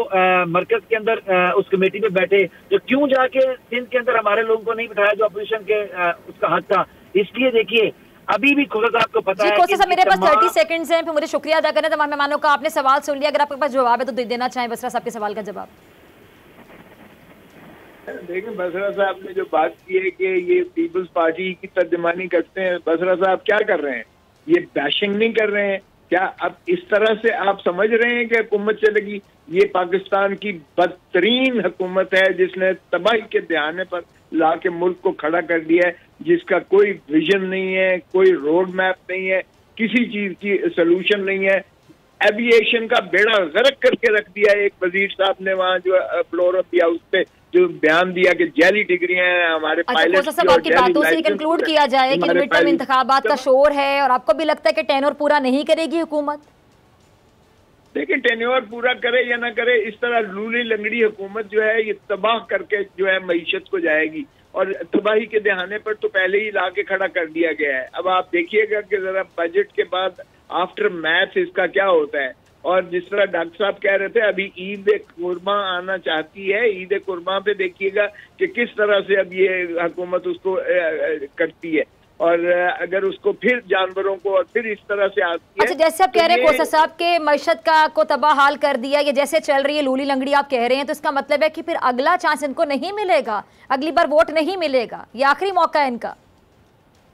मरकज के अंदर उस कमेटी में बैठे, तो क्यों जाके सिंध के अंदर हमारे लोगों को नहीं बिठाया जो अपोजिशन के उसका हक था। इसलिए देखिए अभी भी खोसा साहब को पता है कि मेरे पास 30 सेकंड्स हैं, फिर मुझे शुक्रिया अदा करना तमाम मेहमानों का। आपने सवाल सुन लिया, अगर आपके पास जवाब है तो देना चाहें बसरा साहब के सवाल का जवाब। देखिए बसरा साहब ने जो बात की है कि ये पीपल्स पार्टी की तर्जुमानी करते हैं, बसरा साहब क्या कर रहे हैं, ये बैशिंग नहीं कर रहे हैं, क्या अब इस तरह से आप समझ रहे हैं कि हुकूमत चलेगी? ये पाकिस्तान की बदतरीन हुकूमत है जिसने तबाही के दहाने पर ला के मुल्क को खड़ा कर दिया है, जिसका कोई विजन नहीं है, कोई रोड मैप नहीं है, किसी चीज की सोल्यूशन नहीं है। एविएशन का बेड़ा गर्क करके रख दिया है। एक वजीर साहब ने वहाँ जो फ्लोर ऑफ हाउस पे जो बयान दिया कि जैली डिग्रियां हैं हमारे पायलट की, आपकी बातों से कंक्लूड किया जाए कि मिड टर्म इंतखाबात का शोर है और आपको भी लगता है कि टेन्योर पूरा नहीं करेगी हुकूमत? देखिए, टेन्योर पूरा करे या ना करे, इस तरह लूली लंगड़ी हुकूमत जो है ये तबाह करके जो है मईशत को जाएगी, और तबाही के दहाने पर तो पहले ही ला के खड़ा कर दिया गया है। अब आप देखिएगा कि जरा बजट के बाद आफ्टर मैथ इसका क्या होता है। और जिस तरह डॉक्टर साहब कह रहे थे, अभी ईद कुर्मा आना चाहती है, ईद कुर्मा पे देखिएगा कि किस तरह से अब ये हुकूमत उसको करती है, और अगर उसको फिर जानवरों को और फिर इस तरह से आती है। अच्छा, जैसे आप कह रहे हैं कोसा साहब के मईशत का को तबाह हाल कर दिया, ये जैसे चल रही है लूली लंगड़ी आप कह रहे हैं, तो इसका मतलब है कि फिर अगला चांस इनको नहीं मिलेगा, अगली बार वोट नहीं मिलेगा, ये आखिरी मौका है इनका?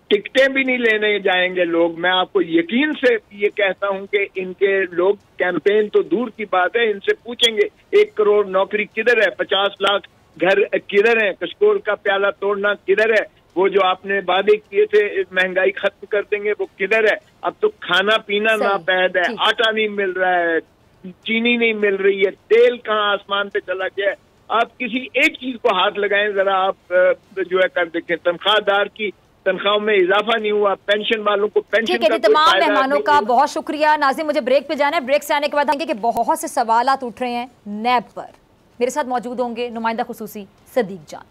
टिकटें भी नहीं लेने जाएंगे लोग। मैं आपको यकीन से ये कहता हूं कि इनके लोग कैंपेन तो दूर की बात है, इनसे पूछेंगे 1 करोड़ नौकरी किधर है, 50 लाख घर किधर है, कशकोर का प्याला तोड़ना किधर है, वो जो आपने वादे किए थे महंगाई खत्म कर देंगे वो किधर है? अब तो खाना पीना नापैद है, आटा नहीं मिल रहा है, चीनी नहीं मिल रही है, तेल कहाँ आसमान पे चला गया है। आप किसी एक चीज को हाथ लगाएं जरा, आप जो है कर देखें। तनख्वाहदार की तनख्वाह में इजाफा नहीं हुआ, पेंशन वालों को पेंशन का तमाम मेहमानों का बहुत शुक्रिया। नाज़रीन, मुझे ब्रेक पे जाना है, ब्रेक से आने के बाद आएंगे कि बहुत से सवालात उठ रहे हैं नैब पर। मेरे साथ मौजूद होंगे नुमाइंदा खुसूसी सदीक जान।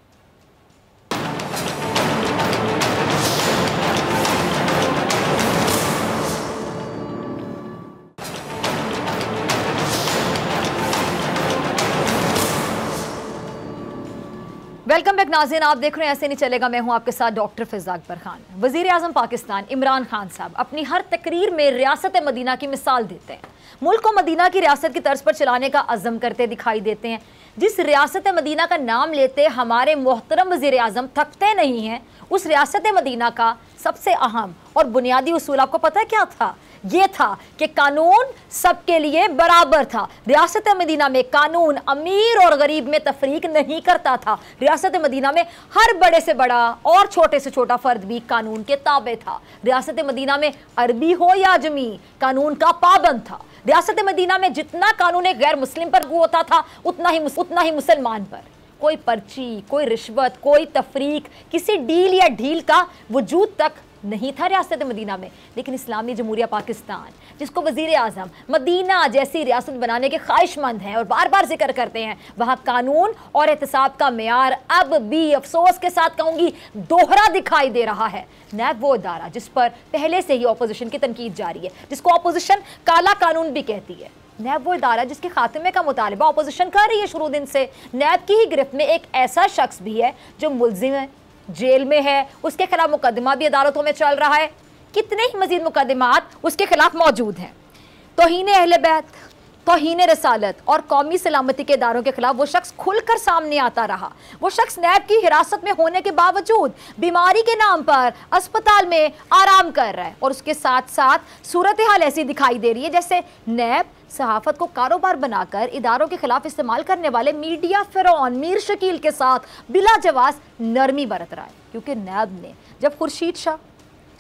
वेलकम बैक नाज़रीन, आप देख रहे हैं ऐसे नहीं चलेगा। मैं हूं आपके साथ डॉक्टर फिज़ा अकबर खान। वज़ीर आज़म पाकिस्तान इमरान खान साहब अपनी हर तकरीर में रियासत मदीना की मिसाल देते हैं, मुल्क को मदीना की रियासत की तर्ज पर चलाने का अज़म करते दिखाई देते हैं। जिस रियासत मदीना का नाम लेते हमारे मोहतरम वज़ीर आज़म थकते नहीं हैं, उस रियासत मदीना का सबसे अहम और बुनियादी उसूल आपको पता है क्या था? ये था कि कानून सबके लिए बराबर था। रियासत मदीना में कानून अमीर और गरीब में तफरीक नहीं करता था। रियासत मदीना में हर बड़े से बड़ा और छोटे से छोटा फर्द भी कानून के ताबे था। रियासत मदीना में अरबी हो या अजमी कानून का पाबंद था। रियासत मदीना में जितना कानून एक गैर मुस्लिम पर होता था उतना ही मुसलमान पर। कोई पर्ची, कोई रिश्वत, कोई तफरीक, किसी डील या ढील का वजूद तक नहीं था रियासत मदीना में। लेकिन इस्लामी जमहूरिया पाकिस्तान, जिसको वज़ीर आज़म मदीना जैसी रियासत बनाने के ख्वाहिशमंद हैं और बार बार जिक्र करते हैं, वहाँ कानून और एहतसाब का मेयार अब भी अफसोस के साथ कहूँगी दोहरा दिखाई दे रहा है। नैब वो इदारा जिस पर पहले से ही अपोजिशन की तनकीद जारी है, जिसको अपोजिशन काला कानून भी कहती है। नैब वो इदारा जिसके खात्मे का मुतालबा अपोजिशन कर रही है शुरू दिन से। नैब की ही गिरफ्त में एक ऐसा शख्स भी है जो मुल्जिम है, जेल में है, उसके खिलाफ मुकदमा भी अदालतों में चल रहा है। कितने ही मजीद मुकदमात उसके खिलाफ मौजूद हैं। तौहीन अहले बैत, तौहीन रसालत और कौमी सलामती के इदारों के खिलाफ वो शख्स खुलकर सामने आता रहा। वो शख्स नैब की हिरासत में होने के बावजूद बीमारी के नाम पर अस्पताल में आराम कर रहा है, और उसके साथ साथ सूरत हाल ऐसी दिखाई दे रही है जैसे नैब सहाफत को कारोबार बनाकर इदारों के खिलाफ इस्तेमाल करने वाले मीडिया फिरौन मीर शकील के साथ बिला जवाज नरमी बरत रहा है। क्योंकि नैब ने जब खुर्शीद शाह,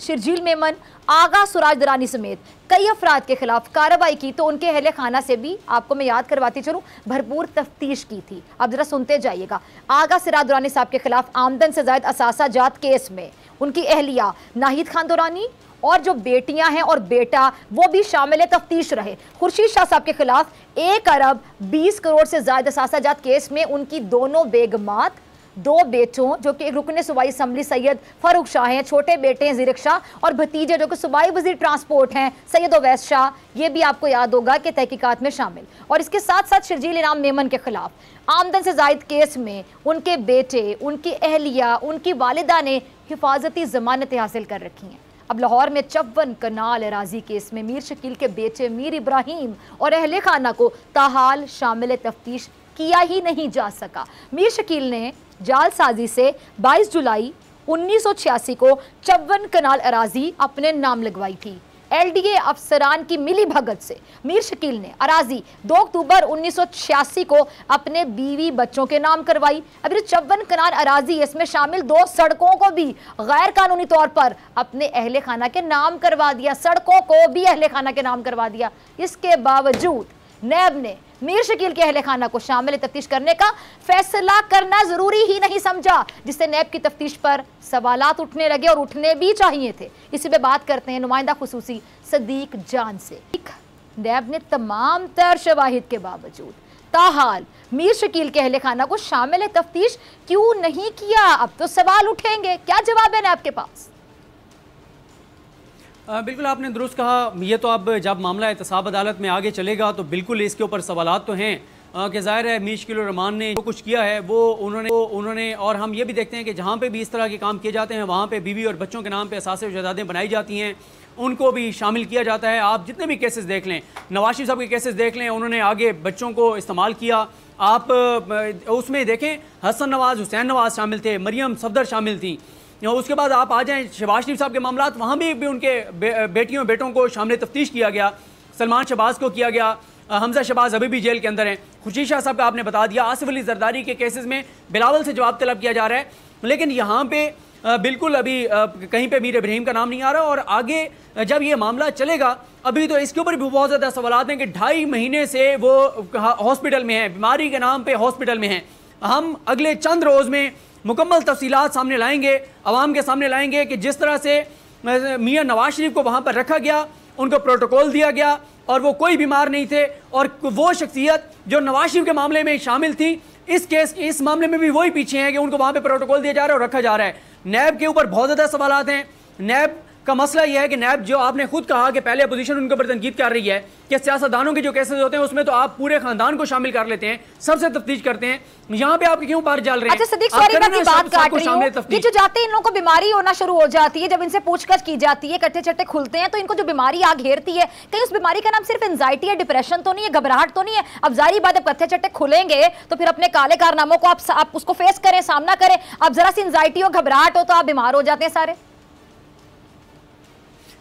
शिरजील मेमन, आगा सुराज दरानी समेत कई अफराद के खिलाफ कार्रवाई की तो उनके अहले खाना से भी, आपको मैं याद करवाती चलूँ, भरपूर तफ्तीश की थी। अब जरा सुनते जाइएगा। आगा सिराज दुरानी साहब के खिलाफ आमदन से ज़ायद असासा जात केस में उनकी अहलिया नाहिद खान दुरानी और जो बेटियां हैं और बेटा वो भी शामिल तफ्तीश रहे। खुर्शीद शाह साहब के खिलाफ 1 अरब 20 करोड़ से ज़्यादा असासा जात केस में उनकी दोनों बेगमात, 2 बेटों जो कि एक रुकन सूबाई असम्बली सैयद फारूक शाह हैं, छोटे बेटे हैं ज़ीरक शाह, और भतीजे जो कि सूबाई वज़ीर ट्रांसपोर्ट हैं सैयद ओवैस शाह, ये भी आपको याद होगा कि तहकीकात में शामिल। और इसके साथ साथ शिरजील इनाम मेमन के खिलाफ आमदन से ज़ायद केस में उनके बेटे, उनकी अहलिया, उनकी वालिदा ने हिफाजती ज़मानतें हासिल कर रखी हैं। अब लाहौर में 54 कनाल अराजी केस में मीर शकील के बेटे मीर इब्राहिम और अहले खाना को ताहाल शामिल तफ्तीश किया ही नहीं जा सका। मीर शकील ने जालसाजी से 22 जुलाई 1986 को 54 कनाल अराजी अपने नाम लगवाई थी। LDA अफसरान की मिली भगत से मीर शकील ने अराजी 2 अक्टूबर 1986 को अपने बीवी बच्चों के नाम करवाई। अब ये 54 कनाल अराजी, इसमें शामिल 2 सड़कों को भी गैर कानूनी तौर पर अपने अहले खाना के नाम करवा दिया, सड़कों को भी अहले खाना के नाम करवा दिया। इसके बावजूद नैब ने मीर शकील के अहले खाना को शामिल तफ्तीश करने का फैसला करना जरूरी ही नहीं समझा, जिससे नैब की तफ्तीश पर सवालात उठने लगे और उठने भी चाहिए थे। इसी पे बात करते हैं नुमाइंदा खुसूसी सदीक जान से। नैब ने तमाम तर शवाहिद के बावजूद ताहाल मीर शकील के अहले खाना को शामिल तफ्तीश क्यों नहीं किया? अब तो सवाल उठेंगे, क्या जवाब है नैब के पास? बिल्कुल आपने दुरुस्त कहा। ये तो अब जब मामला एहतसाब अदालत में आगे चलेगा तो बिल्कुल इसके ऊपर सवालात तो हैं कि ज़ाहिर है मीर शकील रहमान ने जो कुछ किया है वो उन्होंने और हम ये भी देखते हैं कि जहाँ पे भी इस तरह के काम किए जाते हैं वहाँ पे बीवी और बच्चों के नाम पे असासे और जायदादें बनाई जाती हैं, उनको भी शामिल किया जाता है। आप जितने भी केसेस देख लें, नवाज शरीफ साहब के केसेस देख लें, उन्होंने आगे बच्चों को इस्तेमाल किया। आप उसमें देखें हसन नवाज, हुसैन नवाज शामिल थे, मरियम सफदर शामिल थी। उसके बाद आप आ जाएं शहबाज शरीफ साहब के मामलात, वहाँ भी उनके बेटियों बेटों को शामिल तफ्तीश किया गया। सलमान शहबाज को किया गया, हमजा शहबाज अभी भी जेल के अंदर हैं। खुर्शीद शाह साहब का आपने बता दिया। आसिफ अली जरदारी के केसेस में बिलावल से जवाब तलब किया जा रहा है, लेकिन यहाँ पे बिल्कुल अभी कहीं पे मीर इब्राहिम का नाम नहीं आ रहा। और आगे जब ये मामला चलेगा, अभी तो इसके ऊपर भी बहुत ज़्यादा सवाल हैं कि 2.5 महीने से वो हॉस्पिटल में हैं, बीमारी के नाम पे हॉस्पिटल में हैं। हम अगले चंद रोज़ में मुकम्मल तफसीलात सामने लाएंगे, अवाम के सामने लाएंगे कि जिस तरह से मियां नवाज शरीफ को वहाँ पर रखा गया, उनको प्रोटोकॉल दिया गया और वो कोई बीमार नहीं थे, और वो शख्सियत जो नवाज शरीफ के मामले में शामिल थी इस मामले में भी वही पीछे हैं कि उनको वहाँ पर प्रोटोकॉल दिया जा रहा है और रखा जा रहा है। नैब के ऊपर बहुत ज़्यादा सवालात हैं। नैब का मसला यह है कि नैब, जो आपने खुद कहा कि पहले अपोजिशन उनके ऊपर तनकीद कर रही है कि सियासतदानों के जो केसेस होते हैं उसमें तो आप पूरे खानदान को शामिल कर लेते हैं, सबसे तफ्तीश करते हैं, यहाँ पे आप क्यों पार चल रहे हैं? अच्छा सदीक, सॉरी मैं आपकी बात काट रही हूं। ये जो जाते हैं इन लोगों को बीमारी होना शुरू हो जाती है, जब इनसे पूछताछ की जाती है, कट्टे चट्टे खुलते हैं, तो इनको जो बीमारी आ घेरती है, कहीं उस बीमारी का नाम सिर्फ एंजाइटी है, डिप्रेशन तो नहीं है, घबराहट तो नहीं है? अब जारी बात है, कट्टे चट्टे खुलेंगे तो फिर अपने काले कारनामों को आप उसको फेस करें, सामना करें। अब जरा सी एंजाइटी हो, घबराहट हो तो आप बीमार हो जाते हैं सारे।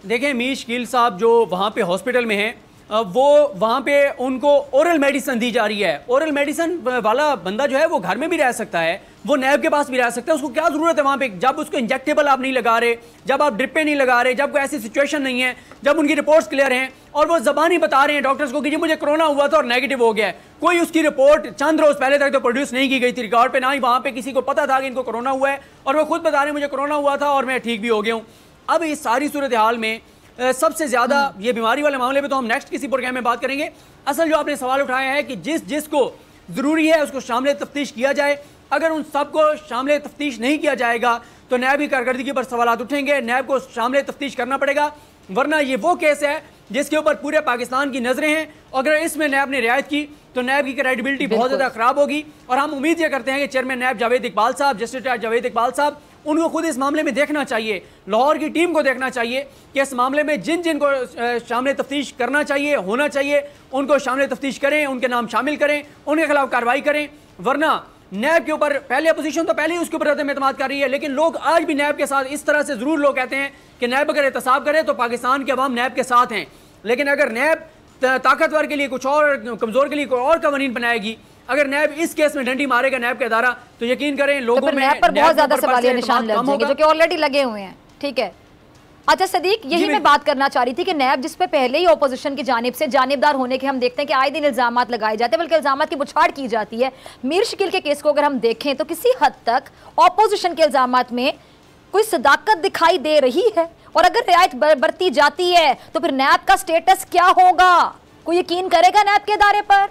देखें मीर शकील साहब जो वहाँ पे हॉस्पिटल में हैं, वो वहाँ पे उनको ओरल मेडिसिन दी जा रही है। ओरल मेडिसिन वाला बंदा जो है वो घर में भी रह सकता है, वो नैब के पास भी रह सकता है, उसको क्या ज़रूरत है वहाँ पे? जब उसको इंजेक्टेबल आप नहीं लगा रहे, जब आप ड्रिपें नहीं लगा रहे, जब कोई ऐसी सिचुएशन नहीं है, जब उनकी रिपोर्ट्स क्लियर हैं और वो ज़बानी बता रहे हैं डॉक्टर्स को कि जी मुझे कोरोना हुआ था और नेगेटिव हो गया है, कोई उसकी रिपोर्ट चंद रोज़ पहले तक तो प्रोड्यूस नहीं की गई थी रिकॉर्ड पर, ना ही वहाँ पर किसी को पता था कि इनको कोरोना हुआ है, और वो खुद बता रहे हैं मुझे कोरोना हुआ था और मैं ठीक भी हो गया हूँ। अब इस सारी सूरत हाल में सबसे ज़्यादा ये बीमारी वाले मामले पे तो हम नेक्स्ट किसी प्रोग्राम में बात करेंगे। असल जो आपने सवाल उठाया है कि जिसको ज़रूरी है उसको शामिल तफ्तीश किया जाए, अगर उन सबको शामिल तफ्तीश नहीं किया जाएगा तो नैब की कारकर्दगी पर सवालात उठेंगे, नैब को शामिल तफ्तीश करना पड़ेगा, वरना ये वो केस है जिसके ऊपर पूरे पाकिस्तान की नज़रें हैं। अगर इसमें नैब ने रियायत की तो नैब की क्रेडिबिलिटी बहुत ज़्यादा ख़राब होगी। और हम उम्मीद ये करते हैं कि चेयरमैन नैब जावेद इकबाल साहब, जस्टिस जावेद इकबाल साहब, उनको खुद इस मामले में देखना चाहिए, लाहौर की टीम को देखना चाहिए कि इस मामले में जिन को शामिल तफ्तीश करना चाहिए, होना चाहिए, उनको शामिल तफ्तीश करें, उनके नाम शामिल करें, उनके खिलाफ कार्रवाई करें। वरना नैब के ऊपर पहले अपोजिशन तो पहले ही उसके ऊपर अदम एतमाद कर रही है, लेकिन लोग आज भी नैब के साथ इस तरह से ज़रूर लोग कहते हैं कि नैब अगर एहतसाब करे तो पाकिस्तान के अवाम नैब के साथ हैं, लेकिन अगर नैब ताकतवर के लिए कुछ और, कमज़ोर के लिए कोई और कवानीन बनाएगी, अगर नैब इस केस में डंडी मारेगा नैब का इदारा, तो यकीन करें लोगों में नैब पर बहुत ज्यादा सवालिया निशान लग जाएंगे जो कि ऑलरेडी लगे हुए हैं। ठीक है, अच्छा सदीक, यही मैं बात करना चाह रही थी कि नैब जिस पे पहले ही ऑपोजिशन की जानिब से जानिबदार होने के हम देखते हैं कि आए दिन इल्जामात लगाए जाते हैं, बल्कि इल्जामात की बुछाड़ की जाती है। मीर शकील के केस को अगर हम देखें तो किसी हद तक ऑपोजिशन के इल्जामात में कोई सदाकत दिखाई दे रही है, और अगर रियायत बरती जाती है तो फिर नैब का स्टेटस क्या होगा? कोई यकीन करेगा नैब के इदारे पर?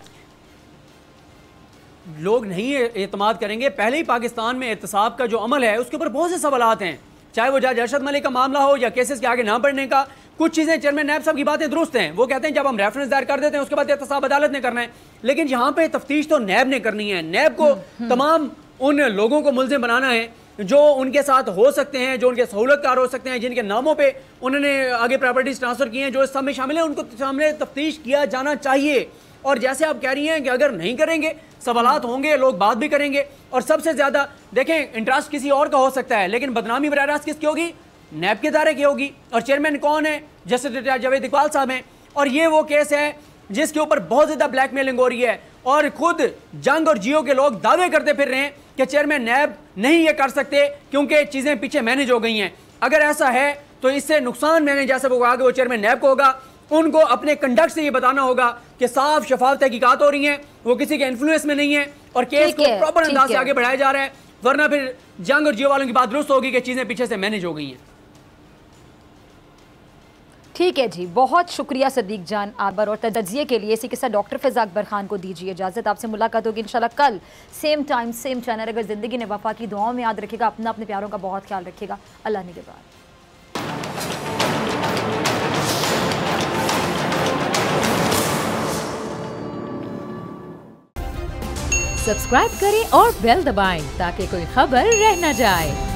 लोग नहीं एतमाद करेंगे। पहले ही पाकिस्तान में एहतसाब का जो अमल है उसके ऊपर बहुत से सवालात हैं, चाहे वो जज अरशद मलिक का मामला हो या केसेस के आगे ना बढ़ने का। कुछ चीज़ें चेयरमैन नैब साहब की बातें दुरुस्त हैं, वो कहते हैं जब हम रेफरेंस दायर कर देते हैं उसके बाद एहतसाब अदालत ने करना है, लेकिन यहाँ पे तफ्तीश तो नैब ने करनी है। नैब को तमाम उन लोगों को मुलजिम बनाना है जो उनके साथ हो सकते हैं, जो उनके सहूलतकार हो सकते हैं, जिनके नामों पे उन्होंने आगे प्रॉपर्टीज ट्रांसफ़र की हैं, जो इस सब में शामिल है, उनको सामने तफ्तीश किया जाना चाहिए। और जैसे आप कह रही हैं कि अगर नहीं करेंगे सवालात होंगे, लोग बात भी करेंगे, और सबसे ज़्यादा देखें इंटरेस्ट किसी और का हो सकता है, लेकिन बदनामी बराह रास्त किसकी होगी? नैब के दायरे की होगी। और चेयरमैन कौन है? जस्टिस रिटायर्ड जावेद इकबाल साहब हैं। और ये वो केस है जिसके ऊपर बहुत ज़्यादा ब्लैकमेलिंग हो रही है और खुद जंग और जियो के लोग दावे करते फिर रहे हैं कि चेयरमैन नैब नहीं ये कर सकते क्योंकि चीज़ें पीछे मैनेज हो गई हैं। अगर ऐसा है तो इससे नुकसान मैंने जैसे वो आगे वो चेयरमैन नैब को होगा, उनको अपने कंडक्ट से ये बताना होगा कि साफ शफाफ तहकीकात हो रही हैं, वो किसी के इन्फ्लुएंस में नहीं है और केस को प्रॉपर अंदाज से आगे बढ़ाया जा रहा है, वरना फिर जंग और जियो वालों की बात दुरुस्त होगी कि चीज़ें पीछे से मैनेज हो गई हैं। ठीक है जी, बहुत शुक्रिया सदीक जान आबर और तजिए के लिए। इसी के साथ डॉक्टर फैज़ अकबर खान को दीजिए इजाज़त। आपसे मुलाकात होगी इंशाल्लाह कल सेम टाइम सेम चैनल। अगर ज़िंदगी ने वफा की दुआओं में याद रखेगा, अपना अपने प्यारों का बहुत ख्याल रखेगा। अल्लाह निगहबान। सब्सक्राइब करें और बेल दबाएं ताकि कोई खबर रह न जाए।